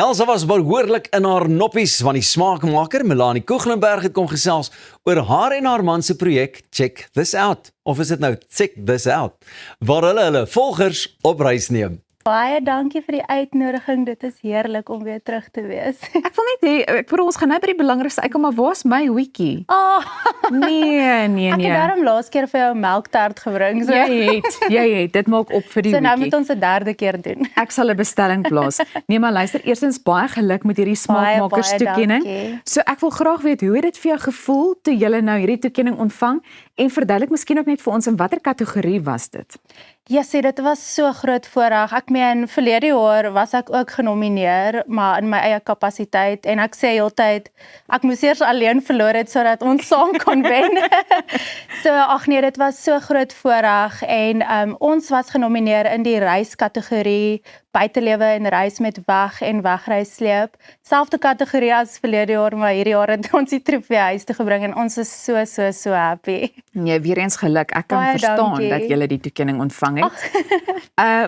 Elsa was behoorlik in haar noppies, want die smaakmaker Melanie Koeglenberg het kom gesels oor haar en haar man se projek Check This Out, of is dit nou Check This Out, waar hulle volgers op reis neem. Baie dankie vir die uitnodiging, dit is heerlik om weer terug te wees. Ek wil net hê, ek bedoel ons gaan nou by die belangrikste uitkom, maar waar is my wiki? Oh, Nee. ek het daarom laas keer vir jou melktart gebring. So, Jy het, dit maak op vir die so nou wiki. moet ons 'n derde keer doen. Ek sal 'n bestelling plaas. Nee, maar luister, eerstens baie geluk met hierdie smaakmakers Baie toekenning. dankie. So ek wil graag weet, hoe het dit vir jou gevoel toe jy nou hierdie toekenning ontvang? En verduidelik miskien ook net vir ons in watter kategorie was dit? Ja, sê dit was so groot voorreg. Ek meen verlede jaar was ek ook genomineer, maar in my eie kapasiteit en ek sê heeltyd ek moes eers alleen verloor het sodat ons saam kon wen. So ag nee, dit was so groot voorreg en ons was genomineer in die reiskategorie, buitelewe en reis met weg en wegreissleep. Selfde kategorie as verlede jaar, maar hierdie jaar het ons die trofee huis toe gebring en ons is so happy. Nee, weer eens geluk. Ek kan Baie verstaan dankie. dat jy die toekenning ontvang het.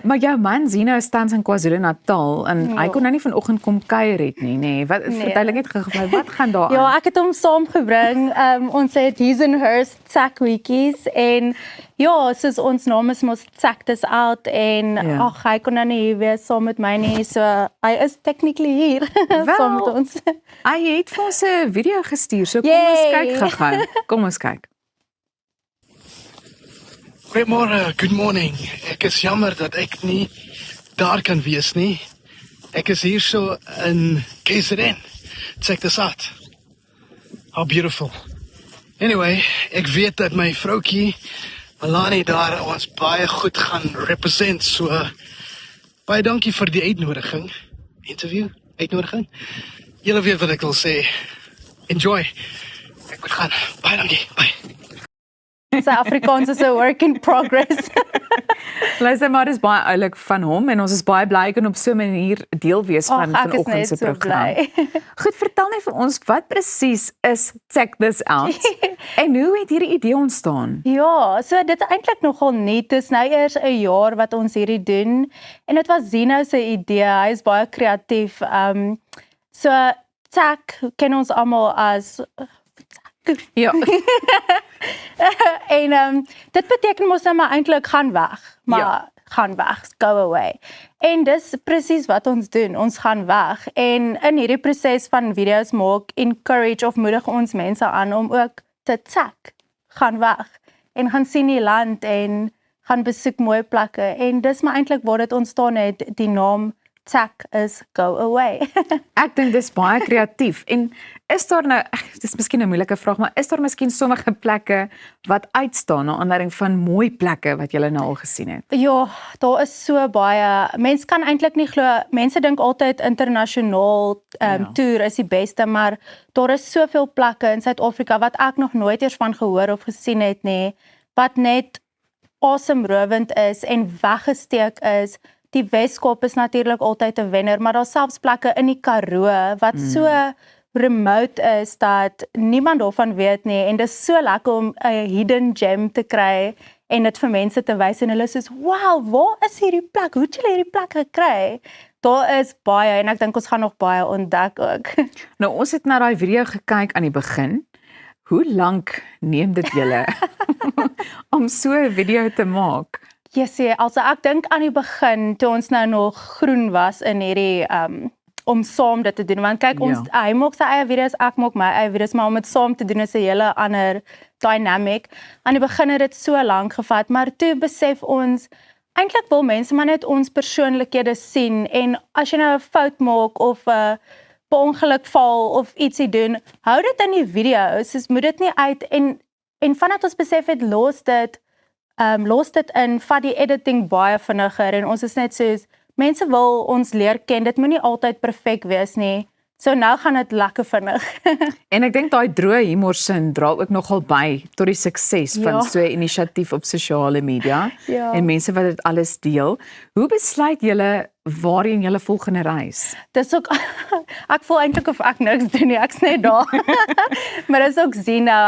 Maar jou man Zino is tans in KwaZulu-Natal en hy kon nou nie vanoggend kom kuier het nie, nê. Wat verduidelik net gou, wat gaan daar aan? Ja, ek het hom saamgebring. Ons het His and Hers Check Wikis en ja, soos ons naam is mos Check This Out en Ja. ag, hy kon nou nie hier wees saam met my nie, so hy is technically hier saam met ons. Hy het vir ons 'n video gestuur, so kom Yay. ons kyk gou-gou. Kom ons kyk. Goeiemôre, good morning. Ek is jammer dat ek nie daar kan wees nie. Ek is hier so in KZN. Check this out. How beautiful. Anyway, ek weet dat my vroutjie Melanie daar ons baie goed gaan represent, so baie dankie vir die uitnodiging. Interview, uitnodiging. Julle weet wat ek wil sê. Enjoy. Ek moet gaan. Baie dankie. Bye. Sy Afrikaans is 'n work in progress. Luister maar, dis baie oulik van hom en ons is baie bly kan op so 'n manier deel wees van Ag, ek is vanoggend net se so program. bly. Goed, vertel net vir ons wat presies is Check This Out en hoe het hierdie idee ontstaan? Ja, so dit is eintlik nogal nuut. Dit is nou eers 'n jaar wat ons hierdie doen en dit was Zino se idee. Hy is baie kreatief. So Check ken ons almal as Ja, en dit beteken mos nou maar eintlik gaan weg, maar Ja. gaan weg, go away. En dis presies wat ons doen, ons gaan weg. En in hierdie proses van video's maak, encourage of moedig ons mense aan om ook te check, gaan weg en gaan sien die land en gaan besoek mooi plekke. En dis maar eintlik waar dit ontstaan het, die naam Check is go away. ek dink dis baie kreatief en is daar nou, dis miskien 'n moeilike vraag, maar is daar miskien sommige plekke wat uitstaan na aanleiding van mooi plekke wat jy nou al gesien het? Ja, daar is so baie. Mense kan eintlik nie glo. Mense dink altyd internasionaal toer is die beste, maar daar is soveel plekke in Suid-Afrika wat ek nog nooit eers van gehoor of gesien het nie, wat net asemrowend is en weggesteek is. Die Weskaap is natuurlik altyd 'n wenner, maar daar's selfs plekke in die Karoo wat so remote is dat niemand daarvan weet nie en dis so lekker om 'n hidden gem te kry en dit vir mense te wys en hulle sê, "Wow, waar is hierdie plek? Hoe het julle hierdie plek gekry?" Daar is baie en ek dink ons gaan nog baie ontdek ook. Nou ons het na daai video gekyk aan die begin. Hoe lank neem dit julle om so 'n video te maak? Jessie, also ek dink aan die begin toe ons nou nog groen was in hierdie om saam dit te doen, want kyk ons hy maak sy eie video's, ek maak my eie video's, maar om dit saam te doen is 'n hele ander dynamic. Aan die begin het dit so lank gevat, maar toe besef ons eintlik wil mense maar net ons persoonlikhede sien en as jy nou 'n fout maak of 'n per ongeluk val of ietsie doen, hou dit in die video, soos moet dit nie uit en vandat ons besef het los dit in, vat die editing baie vinniger en ons is net soos, mense wil ons leer ken, dit moet nie altyd perfek wees nie, so nou gaan dit lekker vinnig. En ek dink daai droë humorsin dra ook nogal by tot die sukses van so 'n inisiatief op sosiale media en mense wat dit alles deel. Hoe besluit julle waarheen julle volgende reis? Dis ook, ek voel eintlik of ek niks doen nie, ek's net daar. Maar dis ook Zino,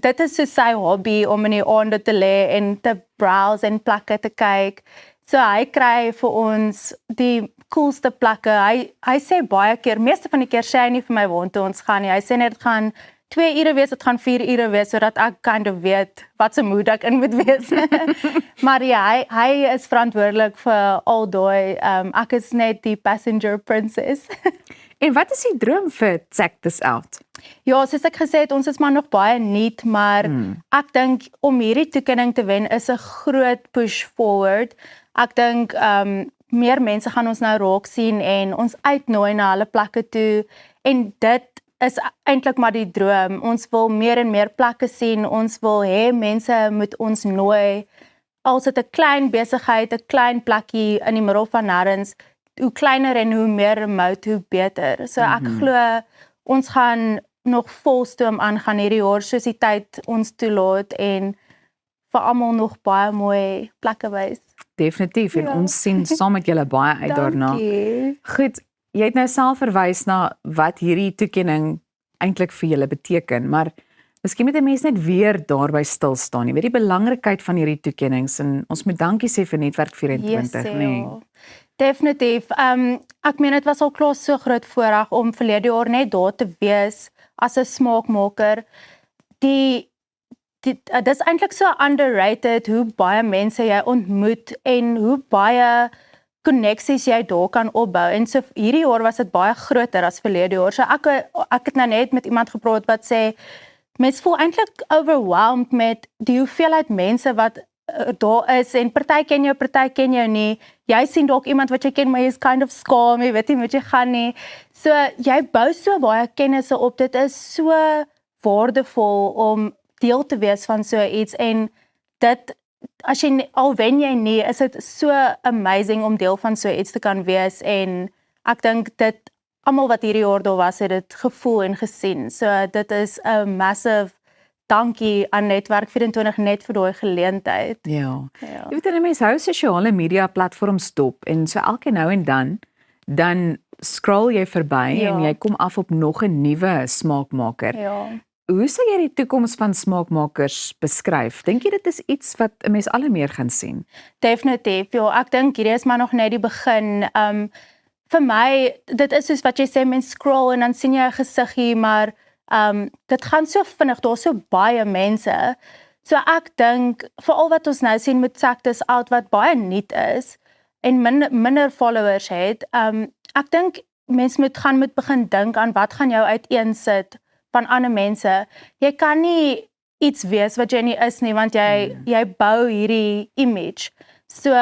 dit is so sy hobby om in die aande te lê en te browse en plekke te kyk. So hy kry vir ons die coolste plekke. Hy sê baie keer, meeste van die keer sê hy nie vir my waartoe ons gaan nie. Hy sê net dit gaan 2 ure wees, dit gaan 4 ure wees, sodat ek kind of weet wat se mood ek in moet wees. Maar ja, hy is verantwoordelik vir al daai, ek is net die passenger princess. En wat is die droom vir Check This Out? Ja, soos ek gesê het, ons is maar nog baie nuut, maar ek dink om hierdie toekenning te wen is 'n groot push forward. Ek dink meer mense gaan ons nou raak sien en ons uitnooi na hulle plekke toe en dit is eintlik maar die droom. Ons wil meer en meer plekke sien. Ons wil hê mense moet ons nooi. Als dit 'n klein besigheid, 'n klein plekkie in die middel van nêrens, hoe kleiner en hoe meer remote, hoe beter. So ek glo ons gaan nog volstoom aangaan hierdie jaar soos die tyd ons toelaat en vir almal nog baie mooi plekke wys. Definitief en ons sien saam met julle baie uit daarna. Dankie. Goed, jy het nou self verwys na wat hierdie toekenning eintlik vir julle beteken, maar miskien moet 'n mens net weer daarby stil staan. Jy weet die belangrikheid van hierdie toekennings en ons moet dankie sê vir Netwerk 24, Yes, nee. ja. Definitief. Ek meen dit was al klaar so groot voorreg om verlede jaar net daar te wees as 'n smaakmaker. Dis eintlik so underrated hoe baie mense jy ontmoet en hoe baie koneksies jy daar kan opbou. En so hierdie jaar was dit baie groter as verlede jaar. So ek het nou net met iemand gepraat wat sê mense voel eintlik overwhelmed met die hoeveelheid mense wat daar is en party ken jou nie. Jy sien dalk iemand wat jy ken maar jy's kind of skaam, jy weet nie moet jy gaan nie. So jy bou so baie kennisse op. Dit is so waardevol om deel te wees van so iets en dit as jy al wen jy nie, is dit so amazing om deel van so iets te kan wees en ek dink dit almal wat hierdie jaar daar was het dit gevoel en gesien. So dit is 'n massive dankie aan Netwerk 24 net vir daai geleentheid. Ja. Ja. Jy weet dan mense hou sosiale media platforms dop en so elke nou en dan scroll jy verby Ja. en jy kom af op nog 'n nuwe smaakmaker. Ja. Hoe sou jy die toekoms van smaakmakers beskryf? Dink jy dit is iets wat 'n mens al meer gaan sien? Definitief. Ja, ek dink hierdie is maar nog net die begin. Vir my, dit is soos wat jy sê, mens scroll en dan sien jy 'n gesiggie, maar dit gaan so vinnig, daar's so baie mense. So ek dink veral wat ons nou sien met Check This Out wat baie nuut is en minder followers het, ek dink mense moet begin dink aan wat gaan jou uiteensit van ander mense. Jy kan nie iets wees wat jy nie is nie want jy bou hierdie image. So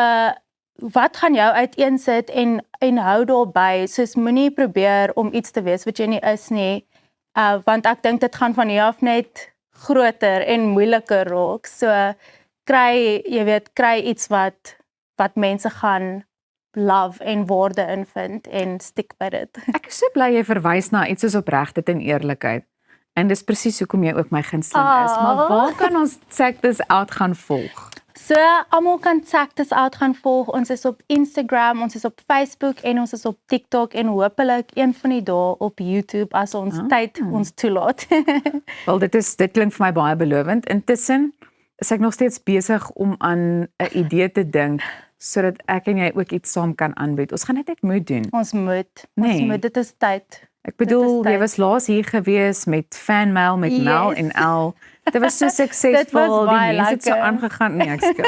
wat gaan jou uiteensit en hou daarby, soos moenie probeer om iets te wees wat jy nie is nie, want ek dink dit gaan van hier af net groter en moeiliker raak. So kry iets wat mense gaan love en waarde invind en stick by dit. Ek is so bly jy verwys na iets soos opregtheid en eerlikheid. En dis presies hoekom jy ook my gunsteling is. Maar waar kan ons Check This Out gaan volg? So almal kan Check This Out gaan volg. Ons is op Instagram, ons is op Facebook en ons is op TikTok en hopelik een van die dae op YouTube as ons tyd ons toelaat. Wel dit klink vir my baie belovend. Intussen is ek nog steeds besig om aan 'n idee te dink sodat ek en jy ook iets saam kan aanbied. Ons gaan dit net moet doen. Ons moet, dit is tyd. Ek bedoel, jy was laas hier gewees met fanmail met Mel en Al. Dit was so suksesvol. Die mense het so aangegaan. Nee, ek skel.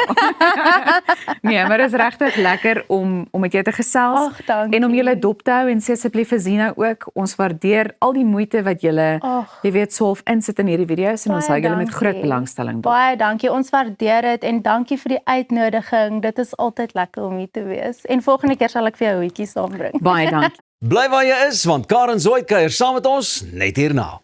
Nee, maar dit is regtig lekker om met jou te gesels. Ag, dankie. En om julle dop te hou en sê asseblief vir Zina ook, ons waardeer al die moeite wat julle, jy weet, self insit in hierdie video's en ons hou julle met groot belangstelling dop. Baie dankie. Ons waardeer dit en dankie vir die uitnodiging. Dit is altyd lekker om hier te wees. En volgende keer sal ek vir jou 'n hoetjie saambring. Baie dankie. Bly waar jy is want Karen Zoid kuier saam met ons net hierna.